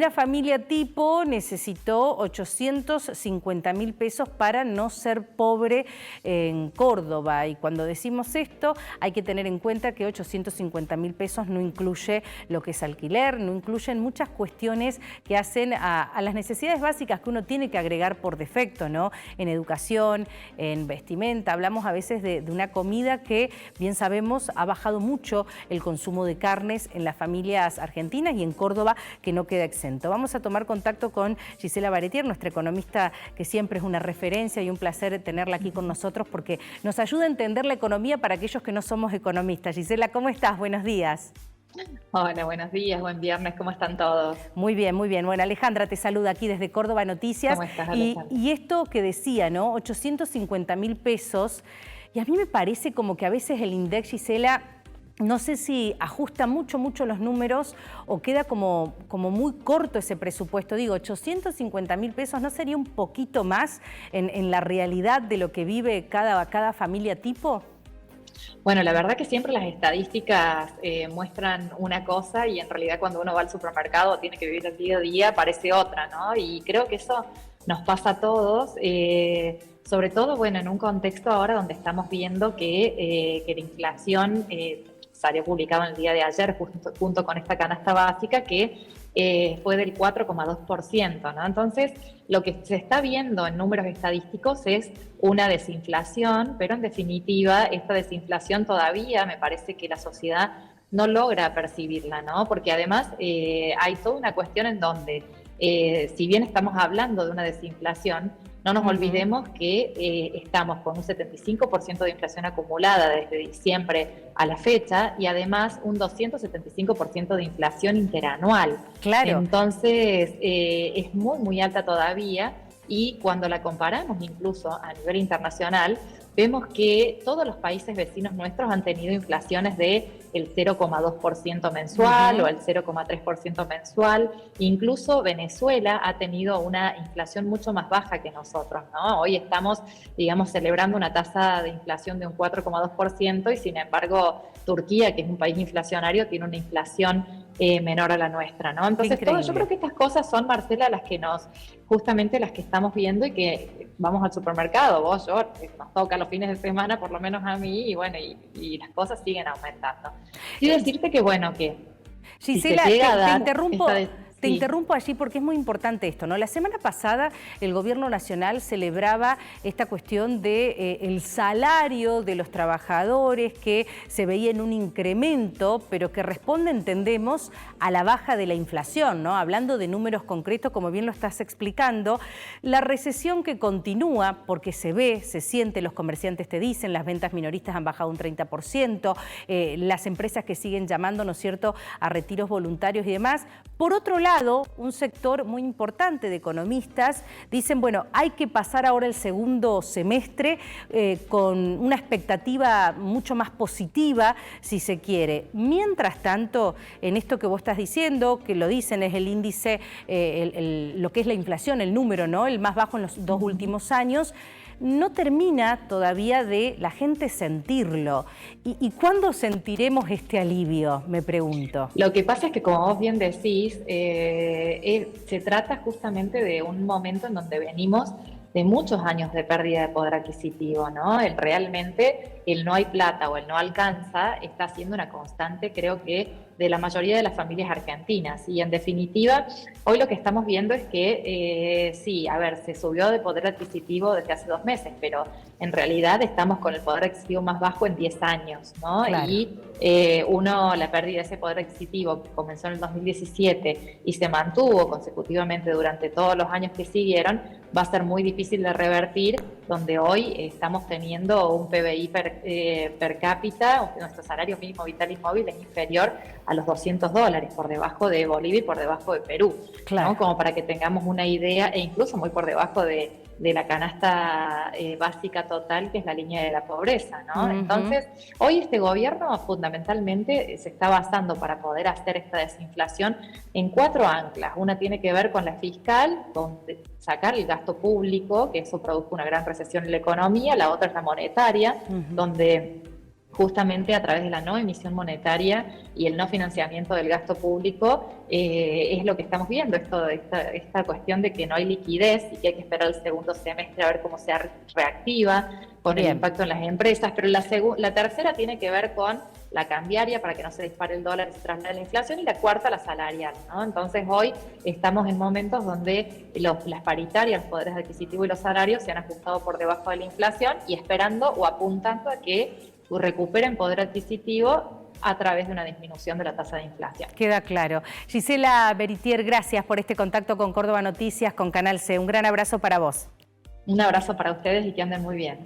primera familia tipo necesitó 850.000 pesos para no ser pobre en Córdoba. Y cuando decimos esto, hay que tener en cuenta que 850.000 pesos no incluye lo que es alquiler, no incluyen muchas cuestiones que hacen a las necesidades básicas que uno tiene que agregar por defecto, ¿no? En educación, en vestimenta. Hablamos a veces de una comida que, bien sabemos, ha bajado mucho el consumo de carnes en las familias argentinas y en Córdoba, que no queda exento. Vamos a tomar contacto con Gisela Baretier, nuestra economista, que siempre es una referencia, y un placer tenerla aquí con nosotros porque nos ayuda a entender la economía para aquellos que no somos economistas. Gisela, ¿cómo estás? Buenos días. Hola, buenos días, buen viernes, ¿cómo están todos? Muy bien, muy bien. Bueno, Alejandra te saluda aquí desde Córdoba Noticias. ¿Cómo estás, Alejandra? Y esto que decía, ¿no? 850.000 pesos, y a mí me parece como que a veces el INDEC, Gisela, no sé si ajusta mucho los números o queda como muy corto ese presupuesto. Digo, 850.000 pesos, ¿no sería un poquito más en la realidad de lo que vive cada familia tipo? Bueno, la verdad que siempre las estadísticas muestran una cosa y en realidad cuando uno va al supermercado tiene que vivir el día a día, parece otra, ¿no? Y creo que eso nos pasa a todos, sobre todo, bueno, en un contexto ahora donde estamos viendo que la inflación salió publicado en el día de ayer junto con esta canasta básica que fue del 4,2%, ¿no? Entonces, lo que se está viendo en números estadísticos es una desinflación, pero en definitiva, esta desinflación todavía me parece que la sociedad no logra percibirla, ¿no? Porque además hay toda una cuestión en donde, si bien estamos hablando de una desinflación, no nos olvidemos que estamos con un 75% de inflación acumulada desde diciembre a la fecha y además un 275% de inflación interanual. Claro. Entonces, es muy alta todavía y cuando la comparamos incluso a nivel internacional, vemos que todos los países vecinos nuestros han tenido inflaciones de el 0,2% mensual o el 0,3% mensual. Incluso Venezuela ha tenido una inflación mucho más baja que nosotros, ¿no? Hoy estamos, digamos, celebrando una tasa de inflación de un 4,2% y sin embargo Turquía, que es un país inflacionario, tiene una inflación menor a la nuestra, ¿no? Entonces, yo creo que estas cosas son, Marcela, justamente las que estamos viendo y que vamos al supermercado, vos, yo, nos toca los fines de semana, por lo menos a mí, y bueno, y las cosas siguen aumentando. Quiero decirte que, bueno, que Gisela, si se llega a dar te interrumpo allí porque es muy importante esto, ¿no? La semana pasada el Gobierno Nacional celebraba esta cuestión de el salario de los trabajadores que se veía en un incremento, pero que responde, entendemos, a la baja de la inflación, ¿no? Hablando de números concretos, como bien lo estás explicando, la recesión que continúa, porque se ve, se siente, los comerciantes te dicen, las ventas minoristas han bajado un 30%, las empresas que siguen llamando, ¿no es cierto?, a retiros voluntarios y demás. Por otro lado, un sector muy importante de economistas dicen, bueno, hay que pasar ahora el segundo semestre con una expectativa mucho más positiva, si se quiere. Mientras tanto, en esto que vos estás diciendo, que lo dicen es el índice, lo que es la inflación, el número, ¿no?, el más bajo en los 2 últimos años, no termina todavía de la gente sentirlo. ¿Y cuándo sentiremos este alivio? Me pregunto. Lo que pasa es que, como vos bien decís, se trata justamente de un momento en donde venimos de muchos años de pérdida de poder adquisitivo, ¿no? Realmente el no hay plata o el no alcanza está siendo una constante, creo que, de la mayoría de las familias argentinas. Y en definitiva, hoy lo que estamos viendo es que sí, a ver, se subió de poder adquisitivo desde hace 2 meses, pero en realidad estamos con el poder adquisitivo más bajo en 10 años, ¿no? Claro. Y la pérdida de ese poder adquisitivo que comenzó en el 2017 y se mantuvo consecutivamente durante todos los años que siguieron, va a ser muy difícil de revertir, donde hoy estamos teniendo un PBI per cápita, nuestro salario mínimo vital y móvil es inferior a los $200, por debajo de Bolivia y por debajo de Perú, Claro, ¿no? Como para que tengamos una idea, e incluso muy por debajo de la canasta básica total, que es la línea de la pobreza, ¿no? Entonces, hoy este gobierno fundamentalmente se está basando para poder hacer esta desinflación en 4 anclas. Una tiene que ver con la fiscal, con sacar el gasto público, que eso produjo una gran recesión en la economía. La otra es la monetaria, donde justamente a través de la no emisión monetaria y el no financiamiento del gasto público, es lo que estamos viendo, esta cuestión de que no hay liquidez y que hay que esperar el segundo semestre a ver cómo se reactiva con el impacto en las empresas, pero la tercera tiene que ver con la cambiaria para que no se dispare el dólar y se traslade la inflación, y la cuarta la salarial, ¿no? Entonces hoy estamos en momentos donde las paritarias, los poderes adquisitivos y los salarios se han ajustado por debajo de la inflación y esperando o apuntando a que recuperen poder adquisitivo a través de una disminución de la tasa de inflación. Queda claro. Gisela Beritier, gracias por este contacto con Córdoba Noticias, con Canal C. Un gran abrazo para vos. Un abrazo para ustedes y que anden muy bien.